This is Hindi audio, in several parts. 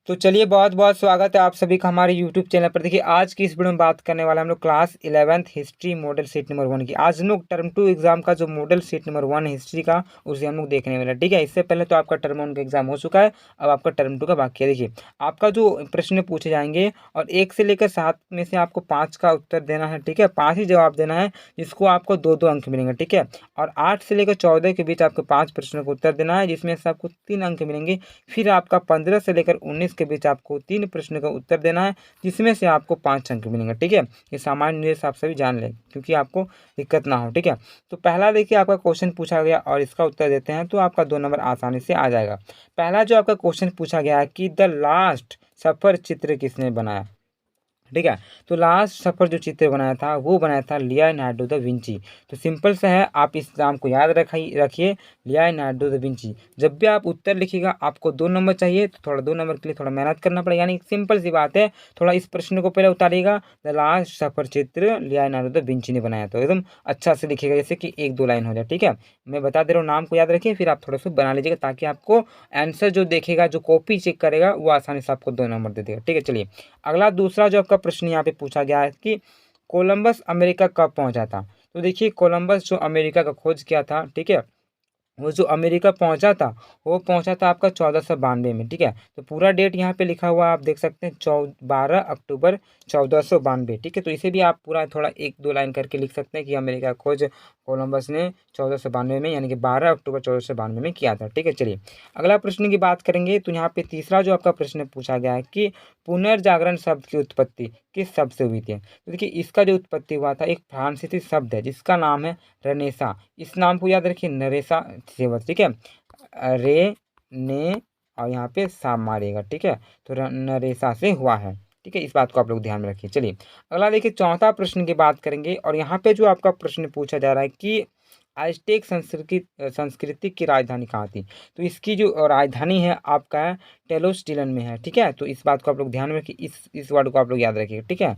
तो चलिए बहुत बहुत स्वागत है आप सभी का हमारे यूट्यूब चैनल पर। देखिए आज की इस वीडियो में बात करने वाला हम लोग class 11th history model set number 1 की। आज हम लोग टर्म 2 एग्जाम का जो मॉडल सेट नंबर 1 हिस्ट्री का उसे हम लोग देखने वाले हैं। ठीक है, इससे पहले तो आपका टर्म 1 का एग्जाम हो चुका है, अब आपका टर्म 2 का बाकी है। देखिए आपका जो प्रश्न पूछे जाएंगे और 1 से लेकर 7 में से आपको 5 का उत्तर देना है। ठीक है, 5 ही जवाब देना है जिसको आपको 2-2 अंक मिलेंगे। ठीक है, और 8 से लेकर 14 के बीच आपको 5 प्रश्नों का उत्तर देना है जिसमें से आपको 3 अंक मिलेंगे। फिर आपका 15 से लेकर 19 के बीच आपको 3 प्रश्न का उत्तर देना है जिसमें से आपको 5 अंक मिलेंगे। ठीक है, ये सामान्य निर्देश आप सभी जान लें क्योंकि आपको दिक्कत ना हो। ठीक है, तो पहला देखिए आपका क्वेश्चन पूछा गया और इसका उत्तर देते हैं तो आपका 2 नंबर आसानी से आ जाएगा। पहला जो आपका क्वेश्चन पूछा गया है कि द लास्ट सफर चित्र किसने बनाया। ठीक है, तो लास्ट सफर जो चित्र बनाया था वो बनाया था लियोनार्डो दा विंची। तो सिंपल सा है, आप इस नाम को याद रखिए लियोनार्डो दा विंची। जब भी आप उत्तर लिखिएगा आपको 2 नंबर चाहिए तो थोड़ा 2 नंबर के लिए थोड़ा मेहनत करना पड़ेगा, यानी सिंपल सी बात है। थोड़ा इस प्रश्न को पहले उतारिएगा, द लास्ट सफर चित्र लियोनार्डो दा विंची ने बनाया, तो एकदम अच्छा से लिखिएगा जैसे कि 1-2 लाइन हो जाए। ठीक है, मैं बता दे रहा हूँ, नाम को याद रखिए फिर आप थोड़ा सा बना लीजिएगा ताकि आपको आंसर जो देखेगा, जो कॉपी चेक करेगा वो आसानी से आपको 2 नंबर दे देगा। ठीक है, चलिए अगला दूसरा जो आपका प्रश्न यहाँ पे पूछा गया है कि कोलंबस अमेरिका कब पहुंचा था। तो देखिए कोलंबस जो अमेरिका का खोज किया था, ठीक है, वो जो अमेरिका पहुंचा था वो पहुंचा था आपका 1492 में। ठीक है, तो पूरा डेट यहाँ पे लिखा हुआ आप देख सकते हैं 12 अक्टूबर 1492। ठीक है, तो इसे भी आप पूरा थोड़ा 1-2 लाइन करके लिख सकते हैं कि अमेरिका का खोज कोलंबस ने 1492 में यानी कि 12 अक्टूबर 1492 में किया था। ठीक है, चलिए अगला प्रश्न की बात करेंगे तो यहाँ पे तीसरा जो आपका प्रश्न पूछा गया है कि पुनर्जागरण शब्द की उत्पत्ति किस शब्द से हुई थी। तो देखिए इसका जो उत्पत्ति हुआ था एक फ्रांसीसी शब्द है जिसका नाम है रेनेसा। इस नाम को याद रखिए, नरेसा सेवक। ठीक है, रे ने और यहाँ पे सा मारेगा। ठीक है, तो नरेसा से हुआ है। ठीक है, इस बात को आप लोग ध्यान में रखिए। चलिए अगला देखिए चौथा प्रश्न की बात करेंगे और यहाँ पे जो आपका प्रश्न पूछा जा रहा है कि आइज़टेक संस्कृति की राजधानी कहाँ थी। तो इसकी जो राजधानी है आपका टेनोच्टिटलान में है। ठीक है, तो इस बात को आप लोग ध्यान में रखिए, इस वर्ड को आप लोग याद रखिए। ठीक है,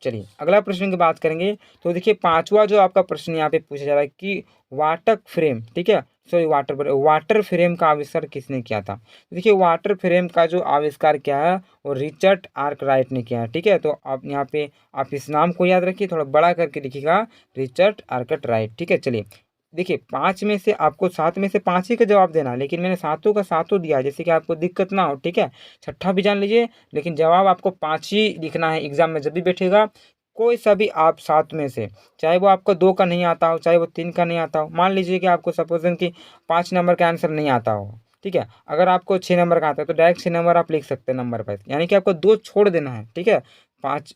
चलिए अगला प्रश्न की बात करेंगे तो देखिए पांचवा जो आपका प्रश्न यहाँ पे पूछा जा रहा है कि वाटर फ्रेम, ठीक है, सॉरी वाटर फ्रेम का आविष्कार किसने किया था। तो देखिए वाटर फ्रेम का जो आविष्कार किया है वो रिचर्ड आर्कराइट ने किया है। ठीक है, तो आप यहाँ पे आप इस नाम को याद रखिए, थोड़ा बड़ा करके लिखिएगा, रिचर्ड आर्कराइट। ठीक है, चलिए देखिए 5 में से आपको 7 में से 5 ही का जवाब देना है, लेकिन मैंने सातों का सातों दिया जैसे कि आपको दिक्कत ना हो। ठीक है, छठा भी जान लीजिए लेकिन जवाब आपको 5 ही लिखना है। एग्जाम में जब भी बैठेगा कोई सा भी आप 7 में से, चाहे वो आपको 2 का नहीं आता हो, चाहे वो 3 का नहीं आता हो, मान लीजिए कि आपको सपोजन कि 5 नंबर का आंसर नहीं आता हो। ठीक है, अगर आपको 6 नंबर का आता है तो डायरेक्ट 6 नंबर आप लिख सकते हैं नंबर पर, यानी कि आपको 2 छोड़ देना है। ठीक है, 5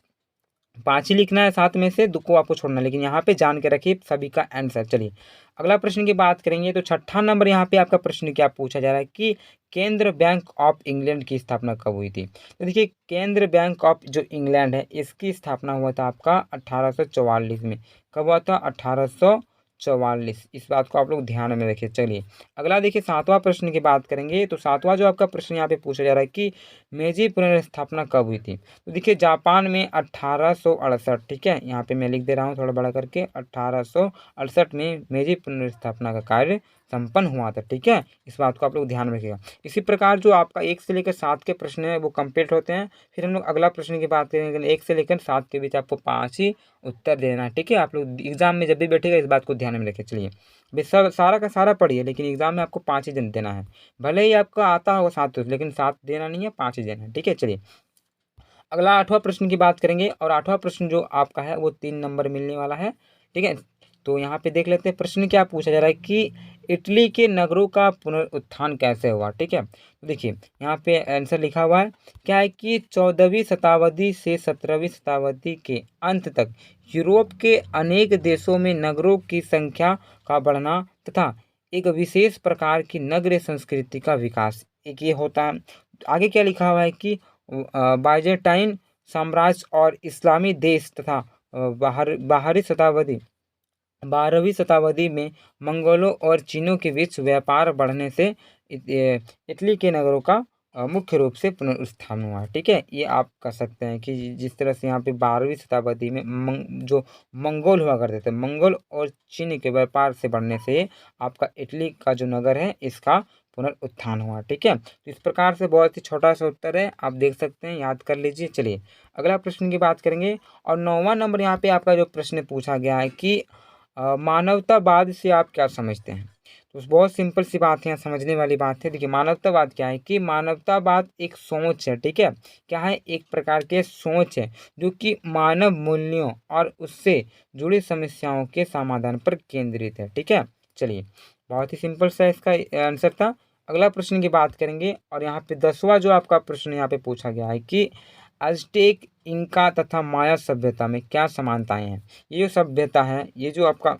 5 ही लिखना है, 7 में से 2 को आपको छोड़ना है, लेकिन यहाँ पे जान के रखिए सभी का आंसर। चलिए अगला प्रश्न की बात करेंगे तो छठा नंबर यहाँ पे आपका प्रश्न क्या पूछा जा रहा है कि केंद्र बैंक ऑफ इंग्लैंड की स्थापना कब हुई थी। तो देखिए केंद्र बैंक ऑफ जो इंग्लैंड है इसकी स्थापना हुआ था आपका 1844 में। कब हुआ था? 1844। इस बात को आप लोग ध्यान में रखिए। चलिए अगला देखिए सातवां प्रश्न की बात करेंगे तो सातवां जो आपका प्रश्न यहाँ पे पूछा जा रहा है कि मेजी पुनर्स्थापना कब हुई थी। तो देखिए जापान में 1868। ठीक है, यहाँ पे मैं लिख दे रहा हूँ थोड़ा बड़ा करके, 1868 में मेजी पुनर्स्थापना का कार्य संपन्न हुआ था। ठीक है, इस बात को आप लोग ध्यान में रखिएगा। इसी प्रकार जो आपका 1 से लेकर 7 के प्रश्न है वो कंप्लीट होते हैं। फिर हम लोग अगला प्रश्न की बात करेंगे, 1 से लेकर 7 के बीच आपको 5 ही उत्तर देना है। ठीक है, आप लोग एग्जाम में जब भी बैठेगा इस बात को ध्यान में रखिए। चलिए सब सारा का सारा पढ़िए लेकिन एग्जाम में आपको 5 ही देना है। भले ही आपको आता होगा 7 लेकिन 7 देना नहीं है, 5 ही देना है। ठीक है, चलिए अगला आठवां प्रश्न की बात करेंगे और आठवां प्रश्न जो आपका है वो 3 नंबर मिलने वाला है। ठीक है, तो यहाँ पे देख लेते हैं प्रश्न क्या पूछा जा रहा है कि इटली के नगरों का पुनरुत्थान कैसे हुआ। ठीक है, तो देखिए यहाँ पे आंसर लिखा हुआ है क्या है कि 14वीं शताब्दी से 17वीं शताब्दी के अंत तक यूरोप के अनेक देशों में नगरों की संख्या का बढ़ना तथा एक विशेष प्रकार की नगरीय संस्कृति का विकास एक ये होता है। आगे क्या लिखा हुआ है कि बाइजेंटाइन साम्राज्य और इस्लामी देश तथा बाहरी शताब्दी 12वीं शताब्दी में मंगोलों और चीनों के बीच व्यापार बढ़ने से इटली के नगरों का मुख्य रूप से पुनरुत्थान हुआ। ठीक है, ये आप कर सकते हैं कि जिस तरह से यहाँ पे 12वीं शताब्दी में जो मंगोल हुआ करते थे, मंगोल और चीन के व्यापार से बढ़ने से आपका इटली का जो नगर है इसका पुनरुत्थान हुआ। ठीक है, तो इस प्रकार से बहुत ही छोटा सा उत्तर है, आप देख सकते हैं, याद कर लीजिए। चलिए अगला प्रश्न की बात करेंगे और 9वां नंबर यहाँ पे आपका जो प्रश्न पूछा गया है कि मानवतावाद से आप क्या समझते हैं। तो बहुत सिंपल सी बात है, यहाँ समझने वाली बात है। देखिए मानवतावाद क्या है कि मानवतावाद एक सोच है। ठीक है, क्या है, एक प्रकार के सोच है जो कि मानव मूल्यों और उससे जुड़ी समस्याओं के समाधान पर केंद्रित है। ठीक है, चलिए बहुत ही सिंपल सा इसका आंसर था। अगला प्रश्न की बात करेंगे और यहाँ पे 10वां जो आपका प्रश्न यहाँ पे पूछा गया है कि अज़टेक, इंका तथा माया सभ्यता में क्या समानताएं हैं। ये जो सभ्यता है, ये जो आपका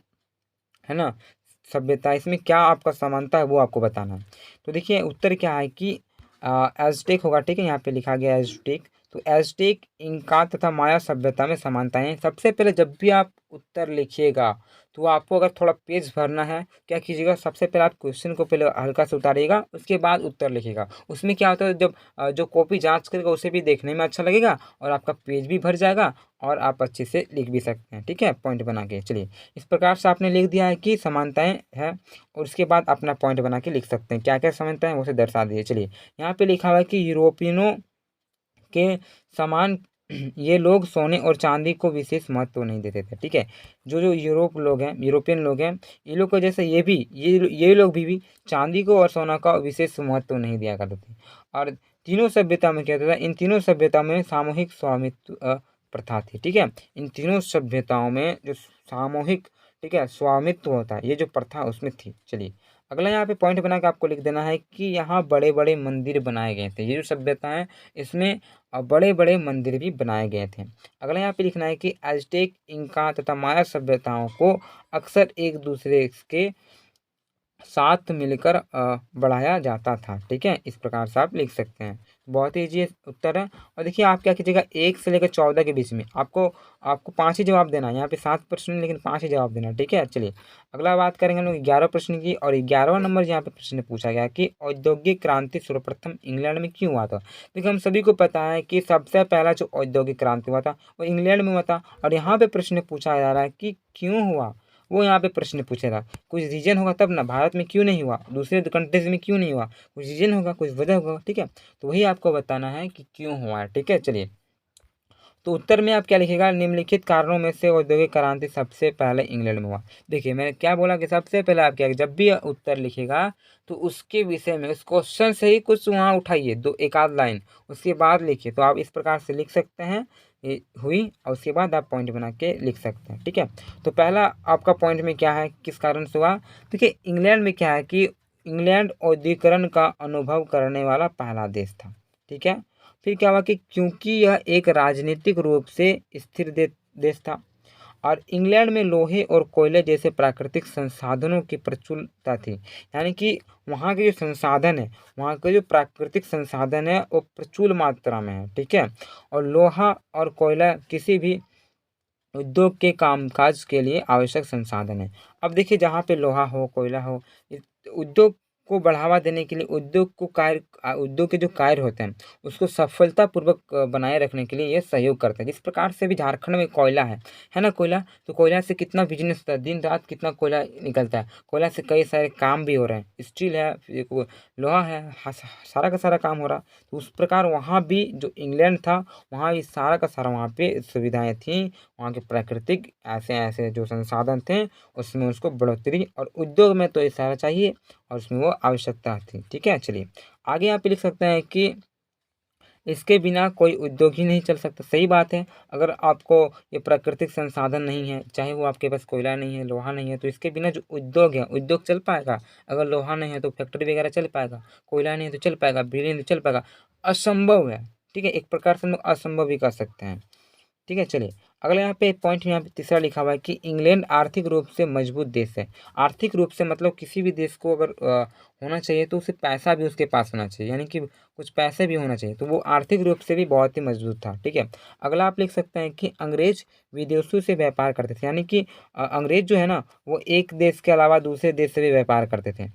है ना सभ्यता, इसमें क्या आपका समानता है वो आपको बताना है। तो देखिए उत्तर क्या है कि एज़टेक होगा। ठीक है, यहाँ पे लिखा गया एज़टेक। तो एज़टेक, इंका तथा माया सभ्यता में समानताएं हैं। सबसे पहले जब भी आप उत्तर लिखिएगा तो आपको अगर थोड़ा पेज भरना है, क्या कीजिएगा, सबसे पहले आप क्वेश्चन को पहले हल्का से उतारिएगा, उसके बाद उत्तर लिखिएगा। उसमें क्या होता है, जब जो कॉपी जांच करेगा उसे भी देखने में अच्छा लगेगा और आपका पेज भी भर जाएगा और आप अच्छे से लिख भी सकते हैं। ठीक है, पॉइंट बना के। चलिए इस प्रकार से आपने लिख दिया है कि समानताएं हैं और उसके बाद अपना पॉइंट बना के लिख सकते हैं, क्या क्या समानताएं हैं उसे दर्शा दीजिए। चलिए यहाँ पे लिखा हुआ है कि यूरोपियनों के समान ये लोग सोने और चांदी को विशेष महत्व नहीं देते थे। ठीक है, जो जो यूरोपियन लोग हैं, ये लोग को जैसे ये लोग भी चांदी को और सोना का विशेष महत्व नहीं दिया करते थे। और तीनों सभ्यता में क्या होता था, इन तीनों सभ्यता में सामूहिक स्वामित्व प्रथा थी। ठीक है, इन तीनों सभ्यताओं में जो सामूहिक, ठीक है, स्वामित्व होता है, ये जो प्रथा उसमें थी। चलिए अगला यहाँ पे पॉइंट बना के आपको लिख देना है कि यहाँ बड़े बड़े मंदिर बनाए गए थे। ये जो सभ्यता है इसमें बड़े बड़े मंदिर भी बनाए गए थे। अगला यहाँ पे लिखना है कि एज़टेक, इंका तथा माया सभ्यताओं को अक्सर एक दूसरे के साथ मिलकर बढ़ाया जाता था। ठीक है, इस प्रकार से आप लिख सकते हैं। बहुत ही ईजी उत्तर है। और देखिए आप क्या कीजिएगा, 1 से लेकर 14 के बीच में आपको आपको 5 ही जवाब देना है। यहाँ पे 7 प्रश्न लेकिन 5 ही जवाब देना है। ठीक है, चलिए अगला बात करेंगे हम लोग 11 प्रश्न की और 11वां नंबर यहाँ पे प्रश्न पूछा गया कि औद्योगिक क्रांति सर्वप्रथम इंग्लैंड में क्यों हुआ था। देखिए हम सभी को पता है कि सबसे पहला जो औद्योगिक क्रांति हुआ था वो इंग्लैंड में हुआ था और यहाँ पे प्रश्न पूछा जा रहा है कि क्यों हुआ, वो यहाँ पे प्रश्न पूछेगा। कुछ रीजन होगा तब ना, भारत में क्यों नहीं हुआ, दूसरे कंट्रीज में क्यों नहीं हुआ, कुछ रीजन होगा, कुछ वजह होगा। ठीक है, तो वही आपको बताना है कि क्यों हुआ है। ठीक है, चलिए तो उत्तर में आप क्या लिखिएगा, निम्नलिखित कारणों में से औद्योगिक क्रांति सबसे पहले इंग्लैंड में हुआ। देखिए मैंने क्या बोला कि सबसे पहले आप क्या, जब भी उत्तर लिखिएगा तो उसके विषय में उस क्वेश्चन से ही कुछ वहाँ उठाइए, दो एक आध लाइन, उसके बाद लिखिए। तो आप इस प्रकार से लिख सकते हैं, ये हुई और उसके बाद आप पॉइंट बना के लिख सकते हैं। ठीक है, तो पहला आपका पॉइंट में क्या है, किस कारण से हुआ। देखिए इंग्लैंड में क्या है कि इंग्लैंड औद्योगिकरण का अनुभव करने वाला पहला देश था। ठीक है, फिर क्या हुआ कि क्योंकि यह एक राजनीतिक रूप से स्थिर देश था और इंग्लैंड में लोहे और कोयले जैसे प्राकृतिक संसाधनों की प्रचुरता थी। यानी कि वहाँ के जो संसाधन है, वहाँ के जो प्राकृतिक संसाधन है वो प्रचुर मात्रा में है। ठीक है, और लोहा और कोयला किसी भी उद्योग के कामकाज के लिए आवश्यक संसाधन है। अब देखिए जहाँ पे लोहा हो, कोयला हो, उद्योग को बढ़ावा देने के लिए उद्योग के जो कार्य होते हैं उसको सफलतापूर्वक बनाए रखने के लिए ये सहयोग करता है। जिस प्रकार से भी झारखंड में कोयला है ना, कोयला, तो कोयला से कितना बिजनेस होता है, दिन रात कितना कोयला निकलता है, कोयला से कई सारे काम भी हो रहे हैं, स्टील है, लोहा है, सारा का सारा काम हो रहा। तो उस प्रकार वहाँ भी जो इंग्लैंड था वहाँ भी सारा का सारा वहाँ पे सुविधाएं थी, वहाँ के प्राकृतिक ऐसे ऐसे जो संसाधन थे उसमें उसको बढ़ोतरी, और उद्योग में तो ये सारा चाहिए और उसमें वो आवश्यकता थी। ठीक है, चलिए आगे यहाँ पे लिख सकते हैं कि इसके बिना कोई उद्योग ही नहीं चल सकता। सही बात है, अगर आपको ये प्राकृतिक संसाधन नहीं है, चाहे वो आपके पास कोयला नहीं है, लोहा नहीं है, तो इसके बिना जो उद्योग है, उद्योग चल पाएगा। अगर लोहा नहीं है तो फैक्ट्री वगैरह चल पाएगा, कोयला नहीं है तो चल पाएगा, बिजली नहीं चल पाएगा, असंभव है। ठीक है, एक प्रकार से हम लोग असंभव भी कर सकते हैं। ठीक है, चलिए अगला यहाँ पे पॉइंट यहाँ पे तीसरा लिखा हुआ है कि इंग्लैंड आर्थिक रूप से मजबूत देश है। आर्थिक रूप से मतलब किसी भी देश को अगर होना चाहिए तो उसे पैसा भी उसके पास होना चाहिए, यानी कि कुछ पैसे भी होना चाहिए, तो वो आर्थिक रूप से भी बहुत ही मजबूत था। ठीक है, अगला आप लिख सकते हैं कि अंग्रेज विदेशों से व्यापार करते थे, यानी कि अंग्रेज जो है ना वो एक देश के अलावा दूसरे देश से भी व्यापार करते थे।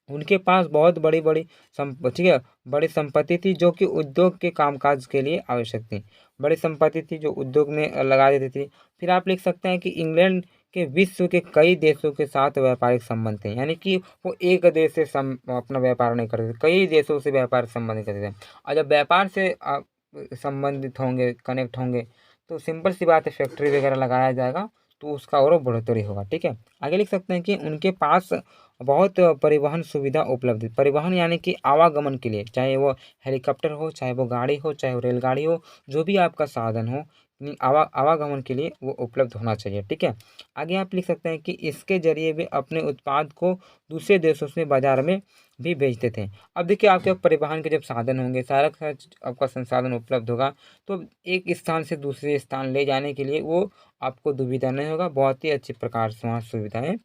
उनके पास बहुत बड़ी बड़ी ठीक है, बड़ी संपत्ति थी जो कि उद्योग के कामकाज के लिए आवश्यक थी। बड़ी संपत्ति थी जो उद्योग में लगा देती थी। फिर आप लिख सकते हैं कि इंग्लैंड कि विश्व के कई देशों के साथ व्यापारिक संबंध थे, यानी कि वो एक देश से अपना व्यापार नहीं करते थे, कई देशों से व्यापार संबंध करते थे। और जब व्यापार से संबंधित होंगे, कनेक्ट होंगे, तो सिंपल सी बात है, फैक्ट्री वगैरह लगाया जाएगा तो उसका और बढ़ोतरी होगा। ठीक है, आगे लिख सकते हैं कि उनके पास बहुत परिवहन सुविधा उपलब्ध है। परिवहन यानी कि आवागमन के लिए, चाहे वो हेलीकॉप्टर हो, चाहे वो गाड़ी हो, चाहे वो रेलगाड़ी हो, जो भी आपका साधन हो, आवागमन के लिए वो उपलब्ध होना चाहिए। ठीक है, आगे आप लिख सकते हैं कि इसके जरिए वे अपने उत्पाद को दूसरे देशों से बाजार में भी बेचते थे। अब देखिए, आपके परिवहन के जब साधन होंगे, सारा का आपका संसाधन उपलब्ध होगा, तो एक स्थान से दूसरे स्थान ले जाने के लिए वो आपको दुविधा नहीं होगा, बहुत ही अच्छी प्रकार से वहाँ सुविधाएं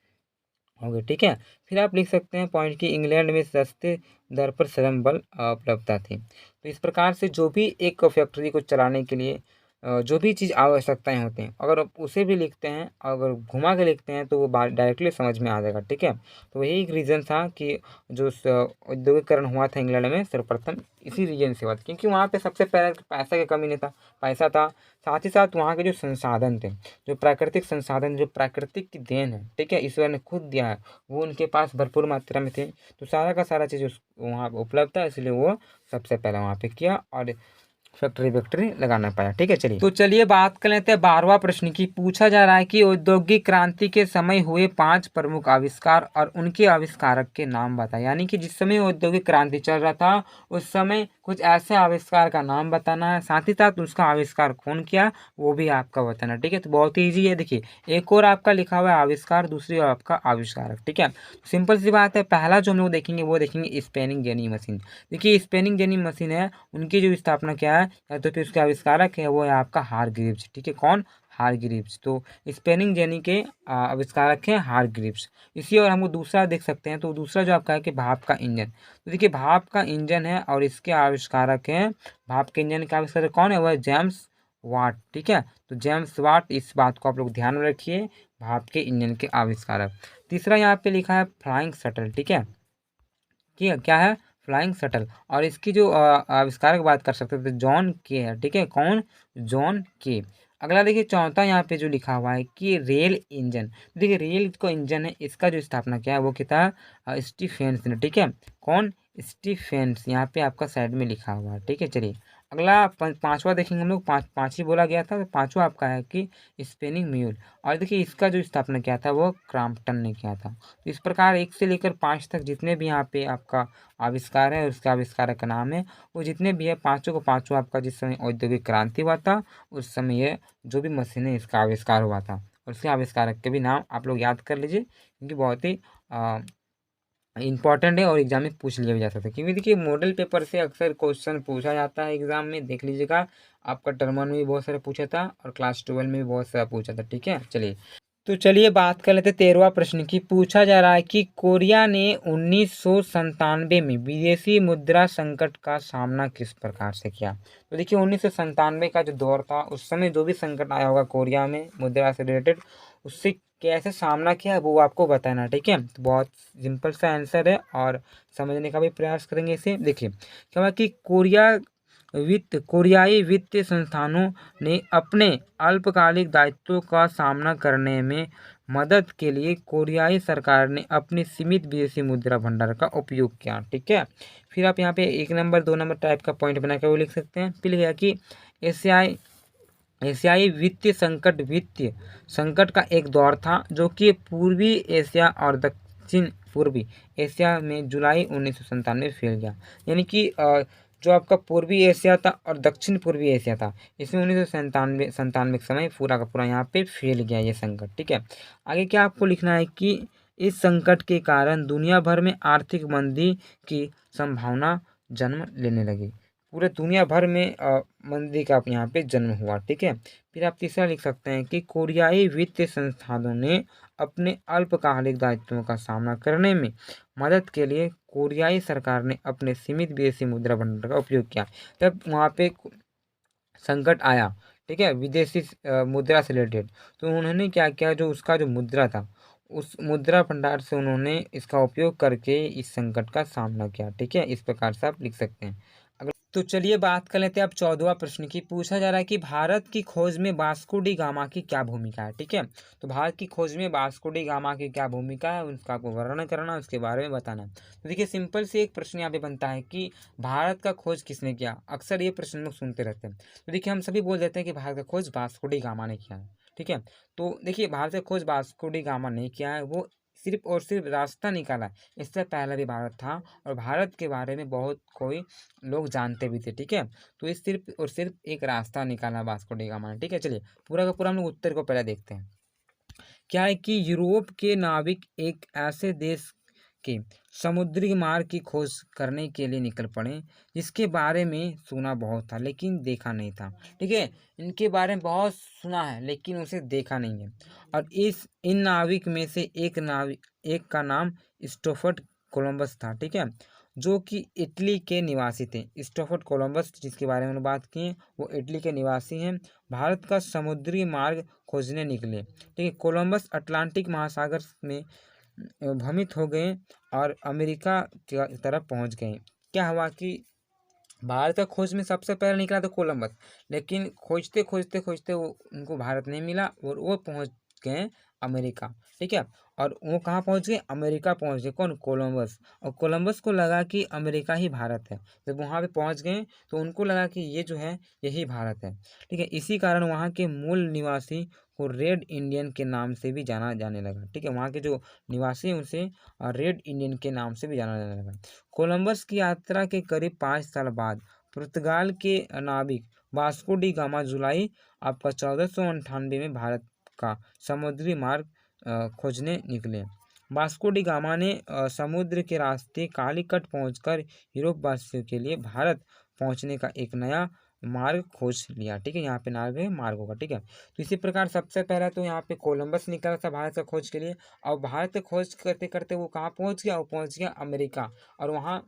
होंगी। ठीक है, फिर आप लिख सकते हैं पॉइंट कि इंग्लैंड में सस्ते दर पर श्रम बल उपलब्धता थी। तो इस प्रकार से जो भी एक फैक्ट्री को चलाने के लिए जो भी चीज़ आवश्यकताएं होती हैं, अगर आप उसे भी लिखते हैं, अगर घुमा के लिखते हैं, तो वो डायरेक्टली समझ में आ जाएगा। ठीक है, तो यही एक रीज़न था कि जो औद्योगिकरण हुआ था इंग्लैंड में सर्वप्रथम, इसी रीजन से हुआ था, क्योंकि वहाँ पे सबसे पहले पैसा की कमी नहीं था, पैसा था, साथ ही साथ वहाँ के जो संसाधन थे, जो प्राकृतिक संसाधन, जो प्राकृतिक की देन है, ठीक है, ईश्वर ने खुद दिया है, वो उनके पास भरपूर मात्रा में थे। तो सारा का सारा चीज़ वहाँ उपलब्ध था, इसलिए वो सबसे पहले वहाँ पे किया और फैक्ट्री वैक्ट्री लगाना पाया। ठीक है, चलिए तो चलिए बात कर लेते हैं 12वां प्रश्न की। पूछा जा रहा है कि औद्योगिक क्रांति के समय हुए 5 प्रमुख आविष्कार और उनके आविष्कारक के नाम बताएं। यानी कि जिस समय औद्योगिक क्रांति चल रहा था, उस समय कुछ ऐसे आविष्कार का नाम बताना है, साथ ही साथ उसका आविष्कार कौन किया वो भी आपका बताना। ठीक है, तो बहुत ही ईजी है। देखिए, एक और आपका लिखा हुआ है आविष्कार, दूसरी और आपका आविष्कारक। ठीक है, सिंपल सी बात है। पहला जो हम लोग देखेंगे वो देखेंगे स्पेनिंग जेनी मशीन। देखिए, स्पेनिंग जेनी मशीन है, उनकी जो स्थापना क्या है, या तो फिर उसके आविष्कारक है वो है आपका हारग्रीव्स। ठीक है, कौन? हारग्रीव्स। तो स्पेनिंग जेनी के आविष्कारक हैं हारग्रीव्स। इसी और हमको दूसरा देख सकते हैं, तो दूसरा जो आपका है कि भाप का इंजन। तो देखिए, भाप का इंजन है और इसके आविष्कारक हैं, भाप के इंजन के आविष्कारक कौन है? वह है जेम्स वाट। ठीक है, तो जेम्स वाट, इस बात को आप लोग ध्यान में रखिए, भाप के इंजन के आविष्कारक। तीसरा यहाँ पे लिखा है फ्लाइंग शटल। ठीक है, क्या है? Flying shuttle. और इसकी जो आविष्कारक की बात कर सकते थे, जॉन के है। ठीक है, कौन? जॉन के। अगला देखिए, चौथा यहाँ पे जो लिखा हुआ है कि रेल इंजन। देखिए, रेल को इंजन है, इसका जो स्थापना किया है वो किया था स्टीफेंस ने। ठीक है, कौन? स्टीफेंस, यहाँ पे आपका साइड में लिखा हुआ है। ठीक है, चलिए अगला पांचवा देखेंगे हम लोग। पाँच ही बोला गया था, तो पांचवा आपका है कि स्पेनिंग म्यूल। और देखिए, इसका जो स्थापना किया था वो क्रॉम्पटन ने किया था। तो इस प्रकार 1 से लेकर 5 तक जितने भी यहाँ पे आपका आविष्कार है, उसके आविष्कारक का नाम है, वो जितने भी है पाँचों को पाँचों आपका जिस समय औद्योगिक क्रांति हुआ था, उस समय ये जो भी मशीन है इसका आविष्कार हुआ था, और उसके आविष्कारक के भी नाम आप लोग याद कर लीजिए, क्योंकि बहुत ही इंपॉर्टेंट है और एग्जाम में पूछ लिया भी जा सकता है। क्योंकि देखिए, मॉडल पेपर से अक्सर क्वेश्चन पूछा जाता है एग्जाम में, देख लीजिएगा। आपका टर्म 1 में भी बहुत सारे पूछा था और क्लास 12 में भी बहुत सारा पूछा था। ठीक है, चलिए तो चलिए बात कर लेते 13वां प्रश्न की। पूछा जा रहा है कि कोरिया ने 1997 में विदेशी मुद्रा संकट का सामना किस प्रकार से किया। तो देखिए, 1997 का जो दौर था, उस समय जो भी संकट आया होगा कोरिया में मुद्रा से रिलेटेड, उससे कैसे सामना किया वो आपको बताना। ठीक है, तो बहुत सिंपल सा आंसर है और समझने का भी प्रयास करेंगे इसे। देखिए, क्या हुआ कि कोरियाई वित्तीय संस्थानों ने अपने अल्पकालिक दायित्वों का सामना करने में मदद के लिए कोरियाई सरकार ने अपनी सीमित विदेशी मुद्रा भंडार का उपयोग किया। ठीक है, फिर आप यहाँ पे 1 नंबर 2 नंबर टाइप का पॉइंट बना के वो लिख सकते हैं। फिर गया कि एशियाई वित्तीय संकट का एक दौर था जो कि पूर्वी एशिया और दक्षिण पूर्वी एशिया में जुलाई 1997 में फैल गया। यानी कि जो आपका पूर्वी एशिया था और दक्षिण पूर्वी एशिया था, इसमें 1997 के समय पूरा का पूरा यहाँ पे फैल गया ये संकट। ठीक है, आगे क्या आपको लिखना है कि इस संकट के कारण दुनिया भर में आर्थिक मंदी की संभावना जन्म लेने लगी। पूरे दुनिया भर में मंदी का यहाँ पे जन्म हुआ। ठीक है, फिर आप तीसरा लिख सकते हैं कि कोरियाई वित्तीय संस्थानों ने अपने अल्पकालिक दायित्वों का सामना करने में मदद के लिए कोरियाई सरकार ने अपने सीमित विदेशी मुद्रा भंडार का उपयोग किया। तब वहाँ पे संकट आया, ठीक है, विदेशी मुद्रा से रिलेटेड, तो उन्होंने क्या किया, जो उसका जो मुद्रा था, उस मुद्रा भंडार से उन्होंने इसका उपयोग करके इस संकट का सामना किया। ठीक है, इस प्रकार से आप लिख सकते हैं। तो चलिए बात कर लेते हैं अब 14वां प्रश्न की। पूछा जा रहा है कि भारत की खोज में वास्को डी गामा की क्या भूमिका है। ठीक है, तो भारत की खोज में वास्को डी गामा की क्या भूमिका है, उसका आपको वर्णन करना, उसके बारे में बताना। तो देखिए सिंपल से एक प्रश्न यहाँ पे बनता है कि भारत का खोज किसने किया। अक्सर ये प्रश्न लोग सुनते रहते हैं, तो देखिए हम सभी बोल देते हैं कि भारत का खोज वास्को डी गामा ने किया है। ठीक है, तो देखिए भारत का खोज वास्को डी गामा नहीं किया है, वो सिर्फ और सिर्फ रास्ता निकाला है। इससे पहले भी भारत था और भारत के बारे में बहुत कोई लोग जानते भी थे। ठीक है, तो ये सिर्फ और सिर्फ एक रास्ता निकाला वास्को डी गामा ने। ठीक है, चलिए पूरा का पूरा हम लोग उत्तर को पहले देखते हैं। क्या है कि यूरोप के नाविक एक ऐसे देश के समुद्री मार्ग की खोज करने के लिए निकल पड़े जिसके बारे में सुना बहुत था लेकिन देखा नहीं था। ठीक है, इनके बारे में बहुत सुना है लेकिन उसे देखा नहीं है। और इन नाविक में से एक का नाम स्टोफर्ड कोलंबस था। ठीक है, जो कि इटली के निवासी थे। स्टोफर्ड कोलंबस जिसके बारे में बात की है, वो इटली के निवासी हैं। भारत का समुद्री मार्ग खोजने निकले। ठीक है, कोलंबस अटलांटिक महासागर में भ्रमित हो गए और अमेरिका की तरफ पहुंच गए। क्या हुआ कि भारत का खोज में सबसे पहले निकला तो कोलंबस, लेकिन खोजते खोजते खोजते वो उनको भारत नहीं मिला और वो पहुंच गए अमेरिका। ठीक है, और वो कहाँ पहुंच गए, अमेरिका पहुंच गए। कौन, कोलंबस। और कोलंबस को लगा कि अमेरिका ही भारत है। जब वहाँ पे पहुंच गए तो उनको लगा कि ये जो है यही भारत है। ठीक है, इसी कारण वहाँ के मूल निवासी को रेड इंडियन के नाम से भी जाना जाने लगा। ठीक है, वहाँ के जो निवासी हैं उसे रेड इंडियन के नाम से भी जाना जाने लगा। कोलंबस की यात्रा के करीब 5 साल बाद पुर्तगाल के नाविक वास्को डी गामा जुलाई आपका 1498 में भारत का समुद्री मार्ग खोजने निकले। वास्को डी गामा ने समुद्र के रास्ते कालीकट पहुंचकर यूरोप वासियों के लिए भारत पहुंचने का एक नया मार्ग खोज लिया। ठीक है, यहाँ पे नार्ग है, मार्ग होगा। ठीक है, तो इसी प्रकार सबसे पहला तो यहाँ पे कोलंबस निकला था भारत का खोज के लिए। और भारत का खोज करते करते वो कहाँ पहुँच गया, वो पहुँच गया अमेरिका। और वहाँ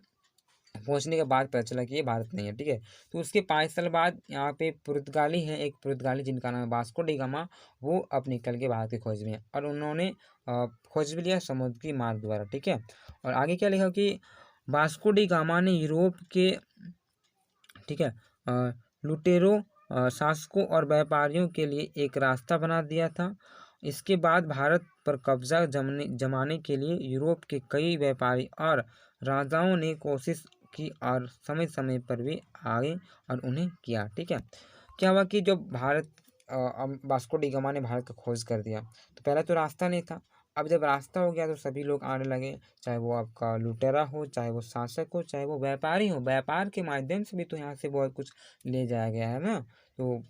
पहुंचने के बाद पता चला कि ये भारत नहीं है। ठीक है, तो उसके 5 साल बाद यहाँ पे पुर्तगाली है, एक पुर्तगाली जिनका नाम है वास्को डी गामा, वो अब निकल के भारत की खोज में है और उन्होंने खोज भी लिया समुद्र की मार्ग द्वारा। ठीक है, और आगे क्या लिखा कि वास्को डी गामा ने यूरोप के, ठीक है, लुटेरों, शासकों और व्यापारियों के लिए एक रास्ता बना दिया था। इसके बाद भारत पर कब्जा जमाने के लिए यूरोप के कई व्यापारी और राजाओं ने कोशिश की और समय समय पर भी आए और उन्हें किया। ठीक है, क्या हुआ कि जब वास्को डी गामा ने भारत का खोज कर दिया तो पहले तो रास्ता नहीं था। अब जब रास्ता हो गया तो सभी लोग आने लगे, चाहे वो आपका लुटेरा हो, चाहे वो शासक हो, चाहे वो व्यापारी हो। व्यापार के माध्यम से भी तो यहाँ से बहुत कुछ ले जाया गया है ना। तो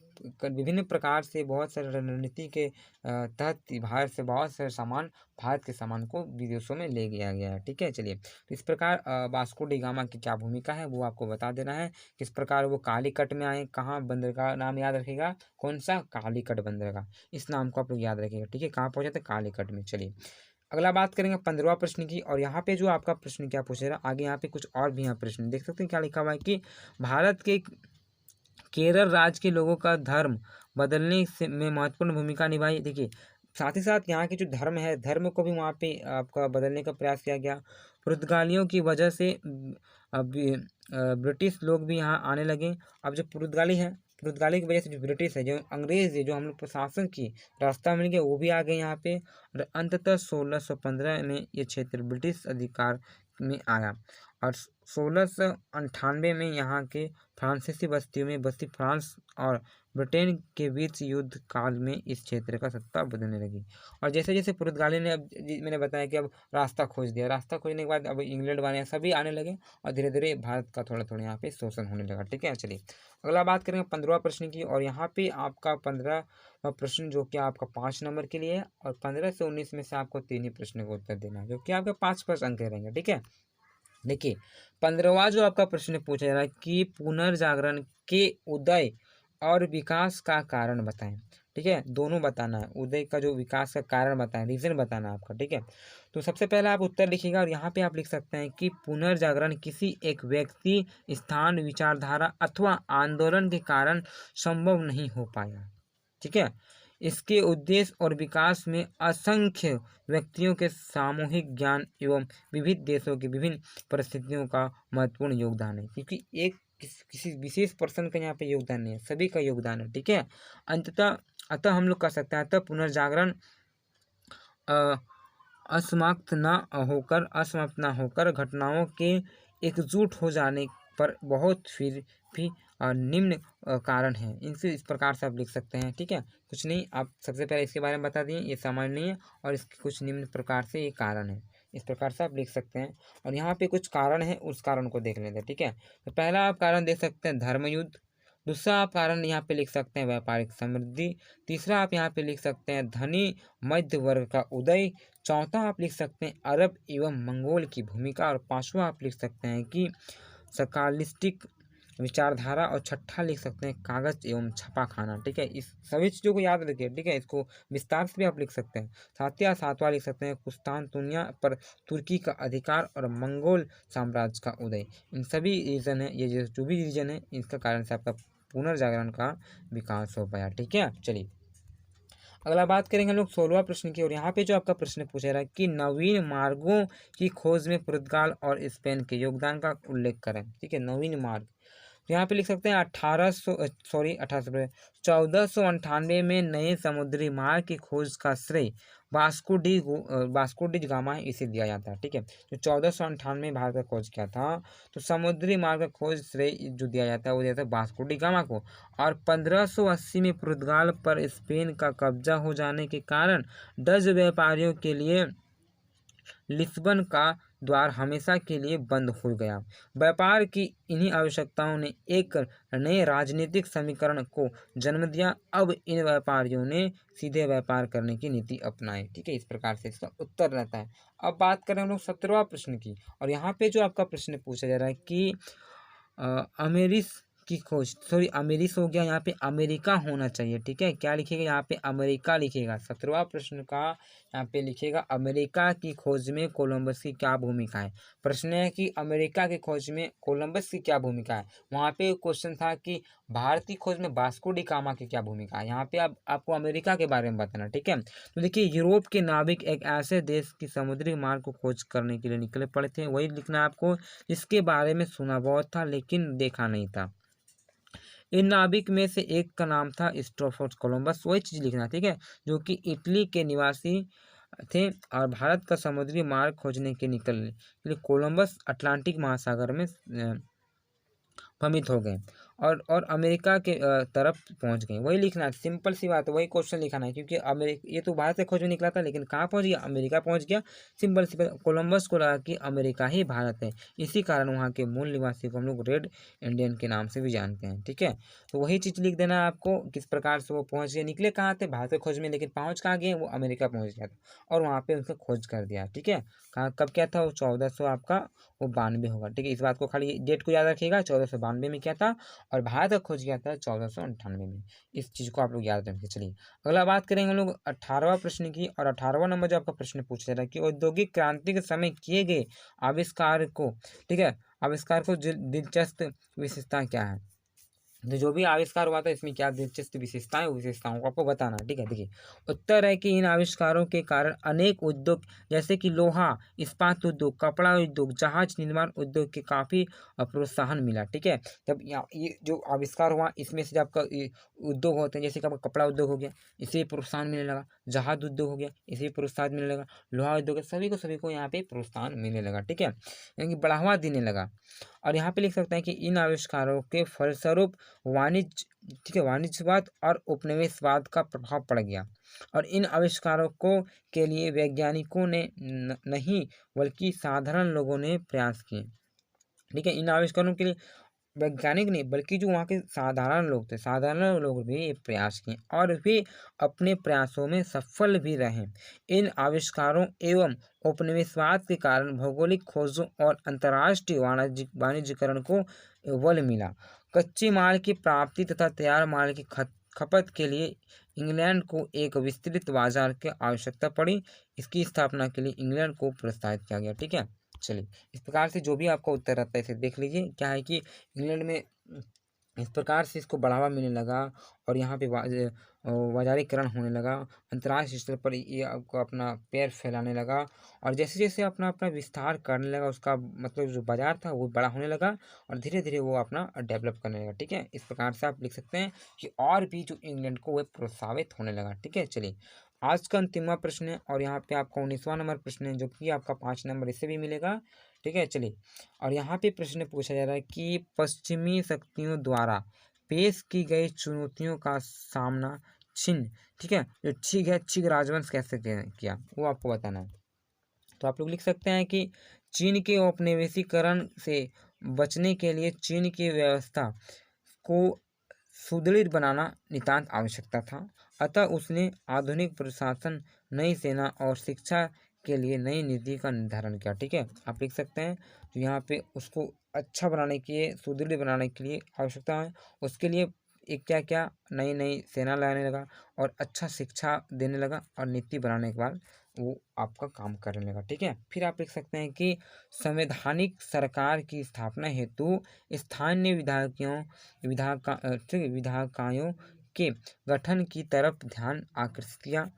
विभिन्न प्रकार से बहुत सारे रणनीति के तहत भारत से बहुत सारे सामान, भारत के सामान को विदेशों में ले गया गया है। ठीक है, चलिए तो इस प्रकार वास्को डी गामा की क्या भूमिका है वो आपको बता देना है। किस प्रकार वो कालीकट में आए, कहाँ बंदर का नाम याद रखिएगा, कौन सा, कालीकट बंदरगाह, इस नाम को आप लोग याद रखिएगा। ठीक है, कहाँ पहुंचे थे, कालीकट में। चलिए अगला बात करेंगे 15वां प्रश्न की। और यहाँ पे जो आपका प्रश्न क्या पूछ रहा है आगे, यहाँ पे कुछ और भी यहाँ प्रश्न देख सकते हैं। क्या लिखा हुआ है कि भारत के केरल राज्य के लोगों का धर्म बदलने से में महत्वपूर्ण भूमिका निभाई। देखिए साथ ही साथ यहाँ के जो धर्म है, धर्म को भी वहाँ पे आपका बदलने का प्रयास किया गया। पुर्तगालियों की वजह से ब्रिटिश लोग भी यहाँ आने लगे। अब जो पुर्तगाली है, पुर्तगाली की वजह से जो ब्रिटिश है, जो अंग्रेज है, जो हम लोग प्रशासन की रास्ता मिल गया, वो भी आ गए यहाँ पे। और अंततः 1615 में ये क्षेत्र ब्रिटिश अधिकार में आया। और 1698 में यहाँ के फ्रांसीसी बस्तियों में बसी फ्रांस और ब्रिटेन के बीच युद्ध काल में इस क्षेत्र का सत्ता बदलने लगी। और जैसे जैसे पुर्तगाली ने, अब मैंने बताया कि अब रास्ता खोज दिया, रास्ता खोजने के बाद अब इंग्लैंड वाले सभी आने लगे और धीरे धीरे भारत का थोड़ा थोड़ा यहाँ पे शोषण होने लगा। ठीक है, चलिए अगला बात करेंगे 15वां प्रश्न की। और यहाँ पे आपका 15वां प्रश्न जो कि आपका 5 नंबर के लिए है और 15 से 19 में से आपको 3 ही प्रश्न का उत्तर देना है, जो कि आपके 5 अंक रहेंगे। ठीक है, देखिए 15वां जो आपका प्रश्न पूछा जा रहा है कि पुनर्जागरण के उदय और विकास का कारण बताएं। ठीक है, दोनों बताना है, उदय का जो विकास का कारण बताएं, रीजन बताना है आपका। ठीक है, तो सबसे पहले आप उत्तर लिखिएगा और यहाँ पे आप लिख सकते हैं कि पुनर्जागरण किसी एक व्यक्ति, स्थान, विचारधारा अथवा आंदोलन के कारण संभव नहीं हो पाया। ठीक है, इसके उद्देश्य और विकास में असंख्य व्यक्तियों के सामूहिक ज्ञान एवं विविध देशों की विभिन्न परिस्थितियों का महत्वपूर्ण योगदान है। क्योंकि एक किसी विशेष पर्सन का यहाँ पे योगदान नहीं है, सभी का योगदान है। ठीक है, अतः हम लोग कह सकते हैं, अतः पुनर्जागरण असमाप्त ना होकर घटनाओं के एकजुट हो जाने पर बहुत फिर भी निम्न कारण है। इनसे इस प्रकार से आप लिख सकते हैं। ठीक है, कुछ नहीं, आप सबसे पहले इसके बारे में बता दिए, ये सामान्य नहीं है और इसके कुछ निम्न प्रकार से ये कारण है, इस प्रकार से आप लिख सकते हैं। और यहाँ पे कुछ कारण है, उस कारण को देख लेते हैं। ठीक है, तो पहला आप कारण देख सकते हैं धर्मयुद्ध, दूसरा आप कारण यहाँ पे लिख सकते हैं व्यापारिक समृद्धि, तीसरा आप यहाँ पे लिख सकते हैं धनी मध्य वर्ग का उदय, चौथा आप लिख सकते हैं अरब एवं मंगोल की भूमिका, और पांचवा आप लिख सकते हैं कि सकालिस्टिक विचारधारा, और छठा लिख सकते हैं कागज एवं छापाखाना। ठीक है, इस सभी चीज़ों को याद रखिए। ठीक है, इसको विस्तार से भी आप लिख सकते हैं। सातवां लिख सकते हैं कुस्तानतुनिया पर तुर्की का अधिकार और मंगोल साम्राज्य का उदय। इन सभी रीजन है, ये जो भी रीजन है, इसका कारण से आपका पुनर्जागरण का विकास हो पाया। ठीक है, चलिए अगला बात करेंगे हम लोग 16वां प्रश्न की। और यहाँ पे जो आपका प्रश्न पूछा रहा है कि नवीन मार्गों की खोज में पुर्तगाल और स्पेन के योगदान का उल्लेख करें। ठीक है, नवीन मार्ग, तो यहाँ पे लिख सकते हैं 1498 में नए समुद्री मार्ग की खोज का श्रेय वास्को डी गामा इसे दिया जाता है। ठीक है, तो 1498 भारत का खोज किया था, तो समुद्री मार्ग का खोज श्रेय जो दिया जाता है वो दिया जाता है वास्को डी गामा को। और 1580 में पुर्तगाल पर स्पेन का कब्जा हो जाने के कारण डच व्यापारियों के लिए लिस्बन का द्वार हमेशा के लिए बंद हो गया। व्यापार की इन्हीं आवश्यकताओं ने एक नए राजनीतिक समीकरण को जन्म दिया। अब इन व्यापारियों ने सीधे व्यापार करने की नीति अपनाई। ठीक है, इस प्रकार से इसका उत्तर रहता है। अब बात करें हम लोग 17वां प्रश्न की। और यहाँ पे जो आपका प्रश्न पूछा जा रहा है कि अमेरिस हो गया, यहाँ पे अमेरिका होना चाहिए। ठीक है, क्या लिखेगा यहाँ पे अमेरिका लिखेगा। 17वां प्रश्न का यहाँ पे लिखेगा अमेरिका की खोज में कोलंबस की क्या भूमिका है। प्रश्न है कि अमेरिका की खोज में कोलंबस की क्या भूमिका है। वहाँ पे क्वेश्चन था कि भारत की खोज में वास्को डी गामा की क्या भूमिका है। यहाँ पे आपको अमेरिका के बारे में बताना। ठीक है, तो देखिए यूरोप के नाविक एक ऐसे देश की समुद्री मार्ग को खोज करने के लिए निकले पड़े थे, वही लिखना है आपको, जिसके बारे में सुना बहुत था लेकिन देखा नहीं था। इन नाविक में से एक का नाम था क्रिस्टोफर कोलंबस, वही चीज़ लिखना। ठीक है, जो कि इटली के निवासी थे और भारत का समुद्री मार्ग खोजने के निकले कोलंबस अटलांटिक महासागर में भ्रमित हो गए और अमेरिका के तरफ पहुंच गए। वही लिखना है, सिंपल सी बात है, वही क्वेश्चन लिखाना है। क्योंकि ये तो भारत से खोज में निकला था लेकिन कहाँ पहुंच गया, अमेरिका पहुंच गया। सिंपल सी बात, कोलंबस को लगा कि अमेरिका ही भारत है, इसी कारण वहाँ के मूल निवासी को हम लोग रेड इंडियन के नाम से भी जानते हैं। ठीक है, तो वही चीज़ लिख देना है आपको, किस प्रकार से वो पहुँच गए। निकले कहाँ थे, भारत से खोज में, लेकिन पहुँच कहाँ गए, वो अमेरिका पहुँच गया था और वहाँ पर उसका खोज कर दिया। ठीक है, कहाँ कब क्या था, वो 1492 आपका वो 92 होगा। ठीक है, इस बात को खाली डेट को याद रखिएगा, 1492 में क्या था और भारत का खोज किया था 1498 में। इस चीज़ को आप लोग याद रखेंगे। चलिए अगला बात करेंगे हम लोग 18वां प्रश्न की। और 18वां नंबर जो आपका प्रश्न पूछा जा रहा है कि औद्योगिक क्रांति के समय किए गए आविष्कार को, ठीक है, आविष्कार को दिलचस्प विशेषता क्या है। तो जो भी आविष्कार हुआ था इसमें क्या दिलचस्प विशेषताएं, विशेषताओं को आपको बताना। ठीक है, देखिए उत्तर है कि इन आविष्कारों के कारण अनेक उद्योग जैसे कि लोहा, इस्पात उद्योग, कपड़ा उद्योग, जहाज निर्माण उद्योग के काफ़ी प्रोत्साहन मिला। ठीक है, जब ये जो आविष्कार हुआ इसमें से आपका उद्योग होते हैं, जैसे कि आपका कपड़ा उद्योग हो गया, इसे प्रोत्साहन मिलने लगा, जहाज उद्योग हो गया, इसे प्रोत्साहन मिलने लगा, लोहा उद्योग, सभी को यहाँ पे प्रोत्साहन मिलने लगा। ठीक है, यानी बढ़ावा देने लगा। और यहाँ पे लिख सकते हैं कि इन आविष्कारों के फलस्वरूप वाणिज्यवाद और उपनिवेशवाद का प्रभाव पड़ गया। और इन आविष्कारों को के लिए वैज्ञानिकों ने नहीं बल्कि साधारण लोगों ने प्रयास किए। ठीक है, इन आविष्कारों के लिए वैज्ञानिक नहीं बल्कि जो वहाँ के साधारण लोग थे, साधारण लोग भी ये प्रयास किए और वे अपने प्रयासों में सफल भी रहे। इन आविष्कारों एवं उपनिवेशवाद के कारण भौगोलिक खोजों और अंतर्राष्ट्रीय वाणिज्यकरण को बल मिला। कच्चे माल की प्राप्ति तथा तैयार माल की खपत के लिए इंग्लैंड को एक विस्तृत बाजार की आवश्यकता पड़ी। इसकी स्थापना के लिए इंग्लैंड को प्रोत्साहित किया गया। ठीक है, चलिए इस प्रकार से जो भी आपका उत्तर रहता है इसे देख लीजिए। क्या है कि इंग्लैंड में इस प्रकार से इसको बढ़ावा मिलने लगा और यहाँ पे बाजारीकरण होने लगा। अंतर्राष्ट्रीय स्तर पर ये आपको अपना पैर फैलाने लगा और जैसे जैसे अपना अपना विस्तार करने लगा, उसका मतलब जो बाजार था वो बड़ा होने लगा और धीरे धीरे वो अपना डेवलप करने लगा। ठीक है, इस प्रकार से आप लिख सकते हैं कि और भी जो इंग्लैंड को वह प्रोत्साहित होने लगा। ठीक है, चलिए आज का अंतिमवा प्रश्न है और यहाँ पे आपका 19वां नंबर प्रश्न है, जो कि आपका 5 नंबर इससे भी मिलेगा। ठीक है, चलिए और यहाँ पे प्रश्न पूछा जा रहा है कि पश्चिमी शक्तियों द्वारा पेश की गई चुनौतियों का सामना चीन, ठीक है, जो छिग है, छिग राजवंश कैसे किया वो आपको बताना है। तो आप लोग लिख सकते हैं कि चीन के औपनिवेशीकरण से बचने के लिए चीन की व्यवस्था को सुदृढ़ बनाना नितांत आवश्यकता था। अतः उसने आधुनिक प्रशासन, नई सेना और शिक्षा के लिए नई नीति का निर्धारण किया। ठीक है, आप लिख सकते हैं तो यहाँ पे उसको अच्छा बनाने के लिए, सुदृढ़ बनाने के लिए आवश्यकता है, उसके लिए एक क्या क्या नई नई सेना लाने लगा और अच्छा शिक्षा देने लगा और नीति बनाने के बाद वो आपका काम करने लगा। ठीक है, फिर आप लिख सकते हैं कि संवैधानिक सरकार की स्थापना हेतु स्थानीय विधायिकाओं के गठन की तरफ ध्यान आकर्षित किया।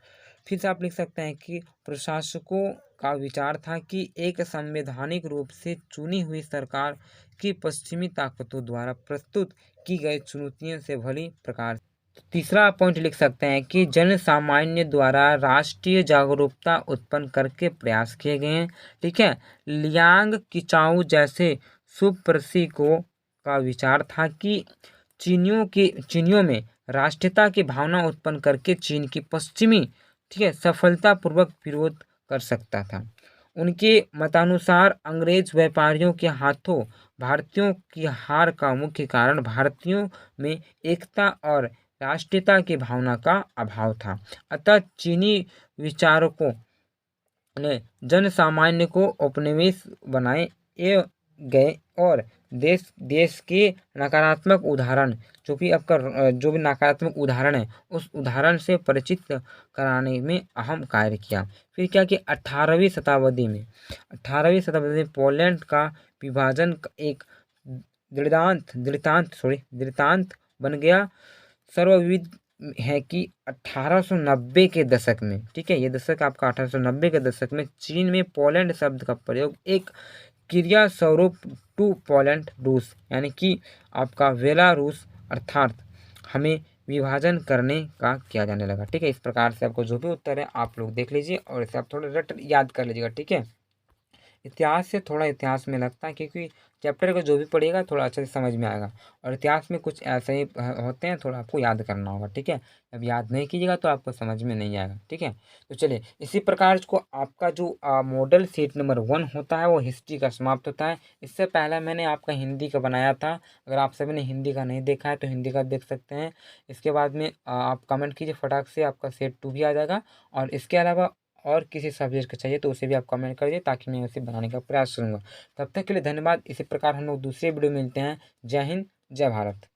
फिर से आप लिख सकते हैं कि प्रशासकों का विचार था कि एक संवैधानिक रूप से चुनी हुई सरकार की पश्चिमी ताकतों द्वारा प्रस्तुत की गई चुनौतियों से भली प्रकार। तीसरा पॉइंट लिख सकते हैं कि जन सामान्य द्वारा राष्ट्रीय जागरूकता उत्पन्न करके प्रयास किए गए हैं। ठीक है, लियांग किचाऊ जैसे सुप्रसिकों का विचार था कि चीनियों में राष्ट्रीयता की भावना उत्पन्न करके चीन की पश्चिमी, ठीक है, सफलतापूर्वक विरोध कर सकता था। उनके मतानुसार अंग्रेज व्यापारियों के हाथों भारतीयों की हार का मुख्य कारण भारतीयों में एकता और राष्ट्रीयता की भावना का अभाव था। अतः चीनी विचारकों ने जन सामान्य को उपनिवेश बनाए गए और देश के नकारात्मक उदाहरण, जो भी आपका जो भी नकारात्मक उदाहरण है उस उदाहरण से परिचित कराने में अहम कार्य किया। फिर क्या कि 18वीं शताब्दी में पोलैंड का विभाजन एक दृष्टांत बन गया। सर्वविदित है कि 1890 के दशक में, ठीक है, ये दशक आपका 1890 के दशक में चीन में पोलैंड शब्द का प्रयोग एक क्रिया स्वरूप टू पोलैंड रूस, यानी कि आपका बेलारूस अर्थात हमें विभाजन करने का किया जाने लगा। ठीक है, इस प्रकार से आपको जो भी उत्तर है आप लोग देख लीजिए और इसे आप थोड़ा रट याद कर लीजिएगा। ठीक है, इतिहास से थोड़ा इतिहास में लगता है क्योंकि चैप्टर का जो भी पढ़िएगा थोड़ा अच्छे से समझ में आएगा और इतिहास में कुछ ऐसे ही होते हैं, थोड़ा आपको याद करना होगा। ठीक है, अब याद नहीं कीजिएगा तो आपको समझ में नहीं आएगा। ठीक है, तो चलिए इसी प्रकार को आपका जो मॉडल सेट नंबर 1 होता है वो हिस्ट्री का समाप्त होता है। इससे पहले मैंने आपका हिंदी का बनाया था, अगर आप सभी ने हिंदी का नहीं देखा है तो हिंदी का देख सकते हैं। इसके बाद में आप कमेंट कीजिए, फटाक से आपका सेट 2 भी आ जाएगा और इसके अलावा और किसी सब्जेक्ट का चाहिए तो उसे भी आप कमेंट करिए ताकि मैं उसे बनाने का प्रयास करूँगा। तब तक के लिए धन्यवाद। इसी प्रकार हम लोग दूसरे वीडियो में मिलते हैं। जय हिंद, जय भारत।